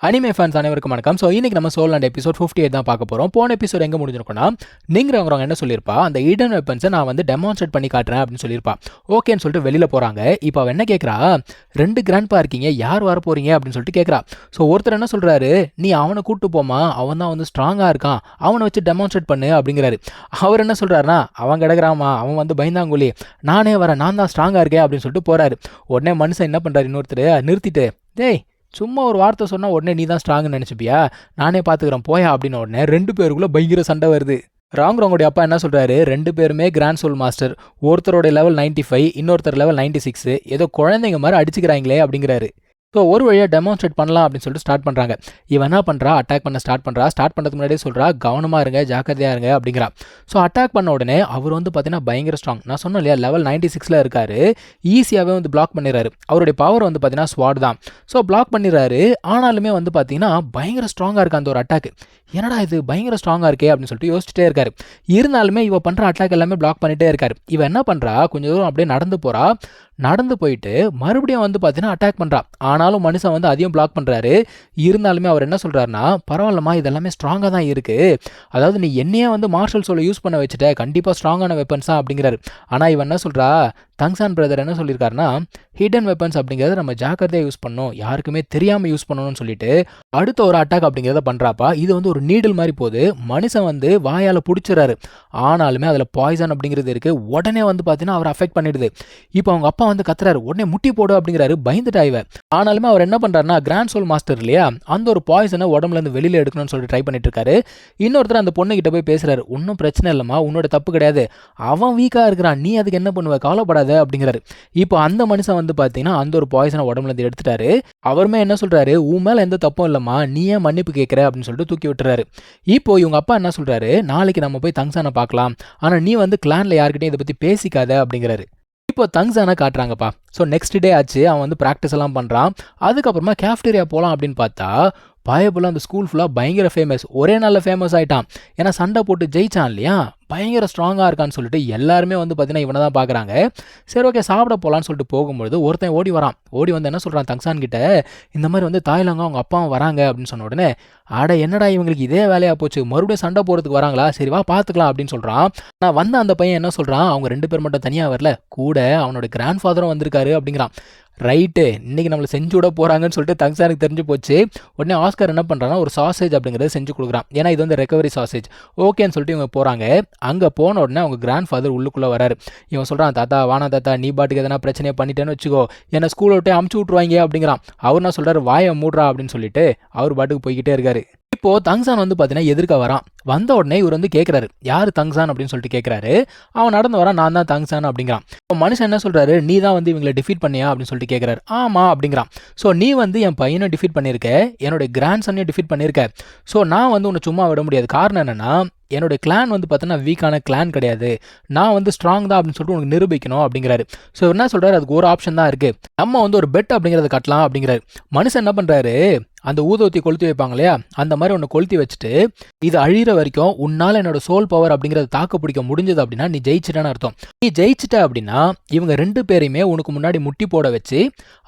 Anime fans அனைவருக்கும் வணக்கம். So இன்னைக்கு நம்ம சோல் அண்ட் எபிசோட் 58 தான் பார்க்க போகிறோம். போன எபிசோட் எங்கே முடிஞ்சிருக்கோம்னா, நீங்கிறவங்க என்ன சொல்லியிருப்பா, அந்த ஈடன் வெப்பன்ஸை நான் வந்து டெமான்ஸ்ட்ரேட் பண்ணி காட்டுறேன் அப்படின்னு சொல்லியிருப்பா. ஓகேன்னு சொல்லிட்டு வெளியில் போகிறாங்க. இப்போ அவள் என்ன கேட்குறா, 2 கிராண்ட்பா இருக்கீங்க, யார் வர போகிறீங்க அப்படின்னு சொல்லிட்டு கேட்குறா. ஸோ ஒருத்தர் என்ன சொல்கிறாரு, நீ அவனை கூப்பிட்டு போமா, அவன் தான் வந்து ஸ்ட்ராங்காக இருக்கான், அவனை வச்சு டெமான்ஸ்ட்ரேட் பண்ணு அப்படிங்கிறாரு. அவர் என்ன சொல்கிறாருன்னா, அவன் கிடக்குறாமா, அவன் வந்து பயந்தாங்குழி, நானே வரேன், நான் தான் ஸ்ட்ராங்காக இருக்கேன் அப்படின்னு சொல்லிட்டு போகிறாரு. உடனே மனுஷன் என்ன பண்ணுறாரு, இன்னொருத்தர் நிறுத்திட்டு, டேய் சும்மா ஒரு வார்த்தை சொன்னால் உடனே நீ தான் ஸ்ட்ராங்னு நினச்சிப்பியா, நானே பார்த்துக்கிறேன் போயா அப்படின்னு உடனே 2 பேருக்குள்ளே பயங்கர சண்டை வருது. ராங்கோடைய அப்பா என்ன சொல்கிறாரு, 2 பேருமே கிராண்ட் சோல் மாஸ்டர், ஒருத்தரோட லெவல் 95, இன்னொருத்தர் லெவல் 96, ஏதோ குழந்தைங்க மாதிரி அடிச்சுக்கிறாங்களே அப்படிங்கிறாரு. ஸோ ஒரு வழியாக டெமான்ஸ்ட்ரேட் பண்ணலாம் அப்படின்னு சொல்லிட்டு ஸ்டார்ட் பண்ணுறாங்க. இவன் என்ன பண்ணுறா, அட்டாக் பண்ண ஸ்டார்ட் பண்ணுறதுக்கு முன்னாடியே சொல்கிறா, கவனமாக இருங்க, ஜாக்கிரதையாக இருங்க அப்படிங்கிறா. ஸோ அட்டாக் பண்ண உடனே அவர் வந்து பார்த்தீங்கன்னா பயங்கர ஸ்ட்ராங். நான் சொன்னேன் இல்லையா, லெவல் 96 இருக்காரு, ஈஸியாகவே வந்து பிளாக் பண்ணிடுறாரு. அவருடைய பவர் வந்து பார்த்தீங்கன்னா ஸ்வாட் தான். ஸோ பிளாக் பண்ணிடுறாரு. ஆனாலுமே வந்து பார்த்தீங்கன்னா பயங்கர ஸ்ட்ராங்காக இருக்கு அந்த ஒரு அட்டாக். என்னடா இது பயங்கர ஸ்ட்ராங்காக இருக்கே அப்படின்னு சொல்லிட்டு யோசிச்சுட்டே இருக்காரு. இருந்தாலுமே இவ பண்ணுற அட்டாக் எல்லாமே பிளாக் பண்ணிட்டே இருக்காரு. இவன் என்ன பண்ணுறா, கொஞ்சம் தூரம் அப்படியே நடந்து போகிறா. நடந்து போயிட்டு மறுபடியும் வந்து பார்த்தீங்கன்னா அட்டாக் பண்ணுறா. ஆனாலும் மனுஷன் வந்து அதையும் பிளாக் பண்ணுறாரு. இருந்தாலுமே அவர் என்ன சொல்கிறாருன்னா, பரவாயில்லம்மா, இதெல்லாமே ஸ்ட்ராங்காக தான் இருக்குது, அதாவது நீ என்னையே வந்து மார்ஷல் சோலை யூஸ் பண்ண வச்சுட்ட, கண்டிப்பாக ஸ்ட்ராங்கான வெப்பன்ஸ் தான் அப்படிங்கிறாரு. ஆனால் இவன் என்ன சொல்கிறா, தங்சான் பிரதர் என்ன சொல்லியிருக்காருன்னா, ஹிடன் வெப்பன்ஸ் அப்படிங்கிறத நம்ம ஜாக்கிரதையாக யூஸ் பண்ணணும், யாருக்குமே தெரியாமல் யூஸ் பண்ணணும்னு சொல்லிட்டு அடுத்த ஒரு அட்டாக் அப்படிங்கிறத பண்ணுறாப்பா. இது வந்து ஒரு நீடில் மாதிரி போகுது. மனுஷன் வந்து வாயால் பிடிச்சிடறாரு. ஆனாலுமே அதில் பாய்சன் அப்படிங்கிறது இருக்குது. உடனே வந்து பார்த்தீங்கன்னா அவர் அஃபெக்ட் பண்ணிடுது. இப்போ அவங்க அப்பா வந்து கத்துறாரு, உடனே முட்டி போடு அப்படிங்கிறாரு. பயந்துட்டா இவ. ஆனாலுமே அவர் என்ன பண்ணுறாருன்னா, கிராண்ட் சோல் மாஸ்டர் இல்லையா, அந்த ஒரு பாய்சனை உடம்புலேருந்து வெளியில் எடுக்கணும்னு சொல்லிட்டு ட்ரை பண்ணிட்டு இருக்காரு. இன்னொருத்தர் அந்த பொண்ணுகிட்ட போய் பேசுறாரு, ஒன்றும் பிரச்சனை இல்லைம்மா, உன்னோட தப்பு கிடையாது, அவன் வீக்காக இருக்கிறான், நீ அதுக்கு என்ன பண்ணுவ, கவலைப்படாத அப்படிங்கிறாரு. இப்போ அந்த மனுஷன் வந்து பார்த்தீங்கன்னா அந்த ஒரு பாய்சனை உடம்புலேருந்து எடுத்துட்டாரு. அவருமே என்ன சொல்றாரு, உன் மேலே எந்த தப்பும் இல்லைம்மா, நீ ஏன் மன்னிப்பு கேட்குற அப்படின்னு சொல்லிட்டு தூக்கி விட்டுறாரு. இப்போ இவங்க அப்பா என்ன சொல்றாரு, நாளைக்கு நம்ம போய் தங்சானை பார்க்கலாம், ஆனால் நீ வந்து கிளான்ல யார்கிட்டையும் இதை பற்றி பேசிக்காத அப்படிங்கிறாரு. இப்போ தங்சானை காட்டுறாங்கப்பா. ஸோ நெக்ஸ்ட் டே ஆச்சு, அவன் வந்து ப்ராக்டிஸ் எல்லாம் பண்ணுறான். அதுக்கப்புறமா கேஃப்டேரியா போகலாம் அப்படின்னு பார்த்தா, பயபுல அந்த ஸ்கூல் ஃபுல்லாக பயங்கர ஃபேமஸ், ஒரே நாளில் ஃபேமஸ் ஆகிட்டான். ஏன்னா சண்டை போட்டு ஜெயிச்சான் இல்லையா, பயங்கர ஸ்ட்ராங்காக இருக்கான்னு சொல்லிட்டு எல்லாருமே வந்து பார்த்தீங்கன்னா இவனை தான் பார்க்குறாங்க. சரி ஓகே சாப்பிட போகலான்னு சொல்லிட்டு போகும்பொழுது ஒருத்தன் ஓடி வரான். ஓடி வந்து என்ன சொல்கிறான் தங்சான் கிட்ட, இந்த மாதிரி வந்து தாய்லாங்க அவங்க அப்பாவும் வராங்க அப்படின்னு சொன்ன உடனே, ஆட என்னடா இவங்களுக்கு இதே வேலையாக போச்சு, மறுபடியும் சண்டை போகிறதுக்கு வராங்களா, சரி வா பார்த்துக்கலாம் அப்படின்னு சொல்கிறான். நான் வந்த அந்த பையன் என்ன சொல்கிறான், அவங்க 2 பேர் மட்டும் தனியாக வரல, கூட அவனோட கிராண்ட் ஃபாதரும் வந்திருக்காரு அப்படிங்கிறான். ரைட்டு, இன்றைக்கி நம்மளை செஞ்சு விட போகிறாங்கன்னு சொல்லிட்டு தங்சானுக்கு தெரிஞ்சு போச்சு. உடனே ஆஸ்கர் என்ன பண்ணுறான்னா, ஒரு சாசேஜ் அப்படிங்கிறத செஞ்சு கொடுக்குறான். ஏன்னா இது வந்து ரெக்கவரி சாசேஜ். ஓகேன்னு சொல்லிட்டு இவங்க போகிறாங்க. அங்கே போன உடனே அவங்க கிராண்ட் ஃபாதர் உள்ளுக்குள்ளே வராரு. இவன் சொல்கிறான், தாத்தா வானா தாத்தா, நீ பாட்டுக்கு எதனா பிரச்சனையை பண்ணிட்டேன்னு வச்சுக்கோ, என்னை ஸ்கூலை விட்டு அமுச்சு விட்ருவாங்க அப்படிங்கிறான். அவர் என்ன சொல்கிறார், வாயை மூடுறா அப்படின்னு சொல்லிட்டு அவர் பாட்டுக்கு போய்கிட்டே இருக்காரு. இப்போ தங்சான் வந்து பார்த்தீங்கன்னா எதிர்க்க வரான். வந்த உடனே இவர் வந்து கேட்குறாரு, யார் தங்சான் அப்படின்னு சொல்லிட்டு கேட்குறாரு. அவன் நடந்து வரான், நான் தான் தங்சான் அப்படிங்கிறான். இப்போ மனுஷன் என்ன சொல்கிறாரு, நீ தான் வந்து இவங்களை டிஃபீட் பண்ணியா அப்படின்னு சொல்லிட்டு கேட்குறாரு. ஆமாம் அப்படிங்கிறான். ஸோ நீ வந்து என் பையனை டிஃபீட் பண்ணியிருக்க, என்னுடைய கிராண்ட் சன்னையும் டிஃபீட் பண்ணியிருக்க. ஸோ நான் வந்து உன்னை சும்மா விட முடியாது. காரணம் என்னென்னா, என்னோட கிளான் வந்து பார்த்தீங்கன்னா வீக்கான கிளான் கிடையாது, நான் வந்து ஸ்ட்ராங் தான் அப்படின்னு சொல்லிட்டு உனக்கு நிரூபிக்கணும் அப்படிங்கிறாரு. ஸோ என்ன சொல்கிறாரு, அதுக்கு ஒரு ஆப்ஷன் தான் இருக்குது, நம்ம வந்து ஒரு பெட் அப்படிங்கிறத கட்டலாம் அப்படிங்கிறாரு. மனுஷன் என்ன பண்ணுறாரு, அந்த ஊதுவத்தி கொளுத்தி வைப்பாங்க இல்லையா, அந்த மாதிரி ஒன்று கொளுத்தி வச்சுட்டு, இது அழிகிற வரைக்கும் உன்னால் என்னோட சோல் பவர் அப்படிங்கிறத தாக்கு பிடிக்க முடிஞ்சது அப்படின்னா நீ ஜெயிச்சிட்டான்னு அர்த்தம். நீ ஜெயிச்சிட்ட அப்படின்னா இவங்க 2 பேரையுமே உனக்கு முன்னாடி முட்டி போட வச்சு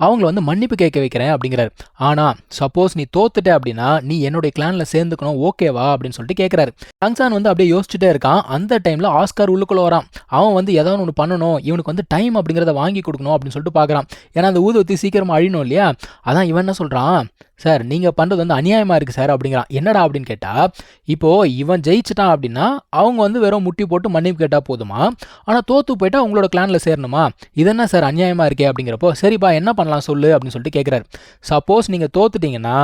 அவங்கள வந்து மன்னிப்பு கேட்க வைக்கிறேன் அப்படிங்கிறாரு. ஆனால் சப்போஸ் நீ தோத்துட்ட அப்படின்னா நீ என்னுடைய கிளானில் சேர்ந்துக்கணும், ஓகேவா அப்படின்னு சொல்லிட்டு கேட்குறாரு. தங்சான் வந்து அப்படியே யோசிச்சுட்டே இருக்கான். அந்த டைமில் ஆஸ்கார் உள்ளுக்குள்ள வரான். அவன் வந்து ஏதாவது ஒன்று பண்ணணும், இவனுக்கு வந்து டைம் அப்படிங்கிறத வாங்கி கொடுக்கணும் அப்படின்னு சொல்லிட்டு பார்க்குறான். ஏன்னா அந்த ஊதுவத்தி சீக்கிரமாக அழியணும் இல்லையா. அதான் இவன் என்ன சொல்கிறான், சார் நீங்கள் பண்ணுறது வந்து அநியாயமாக இருக்குது சார் அப்படிங்கிறான். என்னடா அப்படின்னு கேட்டால், இப்போது இவன் ஜெயிச்சிட்டான் அப்படின்னா அவங்க வந்து வெறும் முட்டி போட்டு மன்னிப்பு கேட்டால் போதுமா, ஆனால் தோற்று போயிட்டா உங்களோட கிளானில் சேரணுமா, இதென்ன சார் அநியாயமாக இருக்கே அப்படிங்கிறப்போ, சரிப்பா என்ன பண்ணலாம் சொல்லு அப்படின்னு சொல்லிட்டு கேட்குறாரு. சப்போஸ் நீங்கள் தோத்துட்டீங்கன்னா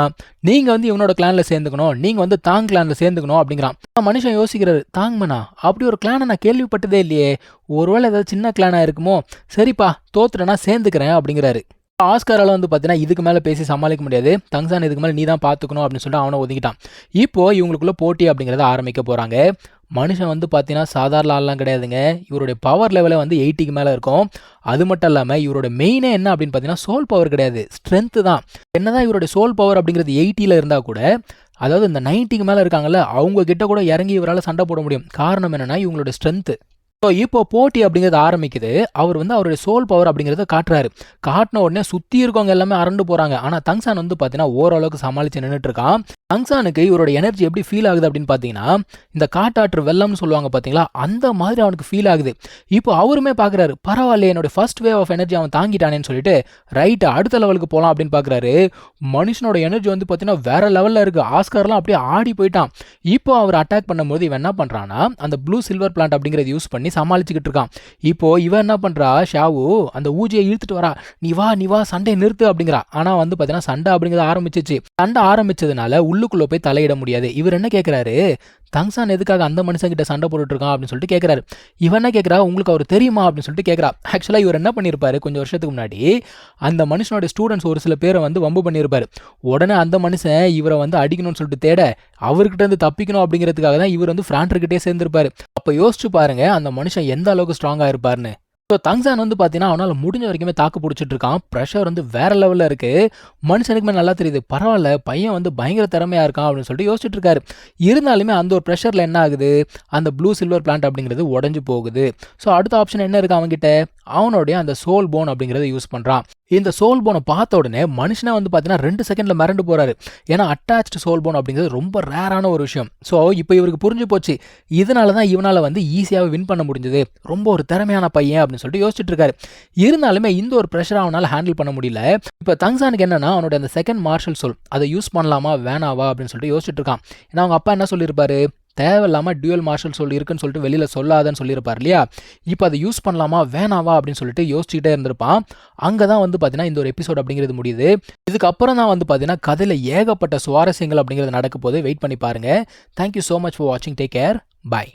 நீங்கள் வந்து இவனோட கிளானில் சேர்ந்துக்கணும், நீங்கள் வந்து தாங் கிளானில் சேர்ந்துக்கணும் அப்படிங்கிறான். மனுஷன் யோசிக்கிறாரு, தாங்மனா அப்படி ஒரு கிளானை நான் கேள்விப்பட்டதே இல்லையே, ஒருவேளை ஏதாவது சின்ன கிளானாக இருக்குமோ, சரிப்பா தோத்துட்டேன்னா சேர்ந்துக்கிறேன் அப்படிங்கிறாரு. ஆஸ்காரால் வந்து பார்த்தீங்கன்னா இதுக்கு மேலே பேசி சமாளிக்க முடியாது, தங்சான் இதுக்கு மேலே நீ தான் பார்த்துக்கணும் அப்படின்னு சொல்லிட்டு அவனை ஒதுக்கிட்டான். இப்போது இவங்களுக்குள்ள போட்டி அப்படிங்கிறத ஆரம்பிக்க போகிறாங்க. மனுஷன் வந்து பார்த்தீங்கன்னா சாதாரண ஆள்லாம் கிடையாதுங்க, இவருடைய பவர் லெவலே வந்து 80க்கு மேலே இருக்கும். அது மட்டும் இல்லாமல் இவரோட மெயினே என்ன அப்படின்னு பார்த்தீங்கன்னா சோல் பவர் கிடையாது, ஸ்ட்ரென்த்து தான். என்னதான் இவருடைய சோல் பவர் அப்படிங்கிறது 80ல் இருந்தால் கூட, அதாவது இந்த 90க்கு மேலே இருக்காங்கல்ல, அவங்க கிட்ட கூட இறங்கி இவரால் சண்டை போட முடியும். காரணம் என்னென்னா இவங்களோட ஸ்ட்ரென்த்து. ஸோ இப்போ போட்டி அப்படிங்கிறது ஆரம்பிக்குது. அவர் வந்து அவருடைய சோல் பவர் அப்படிங்கிறத காட்டுறாரு. காட்டின உடனே சுத்தி இருக்கவங்க எல்லாமே அரண்டு போறாங்க. ஆனா தங்சான் வந்து பார்த்தீங்கன்னா, ஓரளவுக்கு சமாளிச்சு நின்னுட்டு இருக்கான். தங்சானுக்கு இவரோட எனர்ஜி எப்படி ஃபீல் ஆகுது அப்படின்னு பார்த்தீங்கன்னா, இந்த காட்டாற்று வெள்ளம்னு சொல்லுவாங்க பார்த்தீங்களா, அந்த மாதிரி அவனுக்கு ஃபீல் ஆகுது. இப்போ அவருமே பார்க்குறாரு, பரவாயில்லையே என்னோட ஃபர்ஸ்ட் வேவ் ஆஃப் எனர்ஜி அவன் தாங்கிட்டானேன்னு சொல்லிட்டு, ரைட் அடுத்த லெவலுக்கு போலாம் அப்படின்னு பார்க்குறாரு. மனுஷனோட எனர்ஜி வந்து பார்த்தீங்கன்னா வேற லெவல்ல இருக்கு. ஆஸ்கார்லாம் அப்படியே ஆடி போயிட்டான். இப்போ அவர் அட்டாக் பண்ணும்போது இவன் என்ன பண்றான்னா, அந்த ப்ளூ சில்வர் பிளான்ட் அப்படிங்கிறத யூஸ் பண்ணி சமாளிச்சுக்கிட்டு இருக்கான். இப்போ இவன் என்ன பண்றா, ஷாவு அந்த ஊஜியை இழுத்துட்டு வரா. நீ வா சண்டையை நிறுத்து அப்படிங்கிறா. ஆனா வந்து பார்த்தீங்கன்னா சண்டை அப்படிங்கிறது ஆரம்பிச்சிச்சு. சண்டை ஆரம்பிச்சதுனால உள்ளுக்குள்ள போய் தலையிட முடியாது. இவர் என்ன கேட்கிறாரு, தங்சான் எதுக்காக அந்த மனுஷங்கிட்ட சண்டை போட்டுட்டு இருக்கான் அப்படின்னு சொல்லிட்டு கேட்கிறாரு. இவன் என்ன கேட்கிறா, உங்களுக்கு அவர் தெரியுமா அப்படின்னு சொல்லிட்டு கேட்கிறா. ஆக்சுவலா இவர் என்ன பண்ணியிருப்பாரு, கொஞ்சம் வருஷத்துக்கு முன்னாடி அந்த மனுஷனோட ஸ்டூடெண்ட்ஸ் ஒரு சில பேரை வந்து வம்பு பண்ணியிருப்பாரு. உடனே அந்த மனுஷன் இவரை வந்து அடிக்கணும்னு சொல்லிட்டு தேட, அவர்கிட்ட இருந்து தப்பிக்கணும் அப்படிங்கிறதுக்காக தான் இவர் வந்து ஃப்ராண்டர்கிட்டே சேர்ந்திருப்பாரு. அப்ப யோசிச்சு பாருங்க அந்த மனுஷன் எந்த அளவுக்கு ஸ்ட்ராங்கா இருப்பாருன்னு. ஸோ தங்சான் வந்து பார்த்தீங்கன்னா அவனால் முடிஞ்ச வரைக்குமே தாக்கு பிடிச்சிட்டு இருக்கான். ப்ரெஷர் வந்து வேற லெவலில் இருக்கு. மனுஷனுக்குமே நல்லா தெரியுது, பரவாயில்ல பையன் வந்து பயங்கர திறமையா இருக்கான் அப்படின்னு சொல்லிட்டு யோசிச்சுட்டு இருக்காரு. இருந்தாலுமே அந்த ஒரு ப்ரெஷரில் என்ன ஆகுது, அந்த ப்ளூ சில்வர் பிளான்ட் அப்படிங்கிறது உடஞ்சு போகுது. ஸோ அடுத்த ஆப்ஷன் என்ன இருக்கு அவன்கிட்ட, அவனுடைய அந்த சோல் போன் அப்படிங்கிறத யூஸ் பண்ணுறான். இந்த சோல் போனை பார்த்த உடனே மனுஷனை வந்து பார்த்தீங்கன்னா 2 செகண்ட்ல மிரண்டு போறாரு. ஏன்னா அட்டாச்டு சோல் போன் அப்படிங்கிறது ரொம்ப ரேரான ஒரு விஷயம். ஸோ இப்போ இவருக்கு புரிஞ்சு போச்சு, இதனால தான் இவனால் வந்து ஈஸியாகவே வின் பண்ண முடிஞ்சது, ரொம்ப ஒரு திறமையான பையன் அப்படின்னு சொல்லிட்டு யோசிச்சுட்டு இருக்காரு. இருந்தாலுமே இந்த ஒரு ப்ரெஷரை அவனால் ஹேண்டில் பண்ண முடியல. இப்போ தங்சானுக்கு என்னன்னா அவனோட அந்த செகண்ட் மார்ஷல் சோல் அதை யூஸ் பண்ணலாமா வேணாவா அப்படின்னு சொல்லிட்டு யோசிச்சுட்டு இருக்கான். ஏன்னா அவங்க அப்பா என்ன சொல்லியிருப்பாரு, தேவையில்லாமல் டியூவல் மார்ஷல் சோல் இருக்குன்னு சொல்லிட்டு வெளியில் சொல்லாதன்னு சொல்லியிருப்பார் இல்லையா. இப்போ அதை யூஸ் பண்ணலாமா வேணாவா அப்படின்னு சொல்லிட்டு யோசிச்சுக்கிட்டே இருந்திருப்பான். அங்கே தான் வந்து பார்த்தீங்கன்னா இந்த ஒரு எபிசோட் அப்படிங்கிறது முடியுது. இதுக்கப்புறம் தான் வந்து பார்த்தீங்கன்னா கதையில் ஏகப்பட்ட சுவாரஸ்யங்கள் அப்படிங்கிறது நடக்க போது. வெயிட் பண்ணி பாருங்கள். தேங்க்யூ ஸோ மச் ஃபார் வாட்சிங். Take care. பை.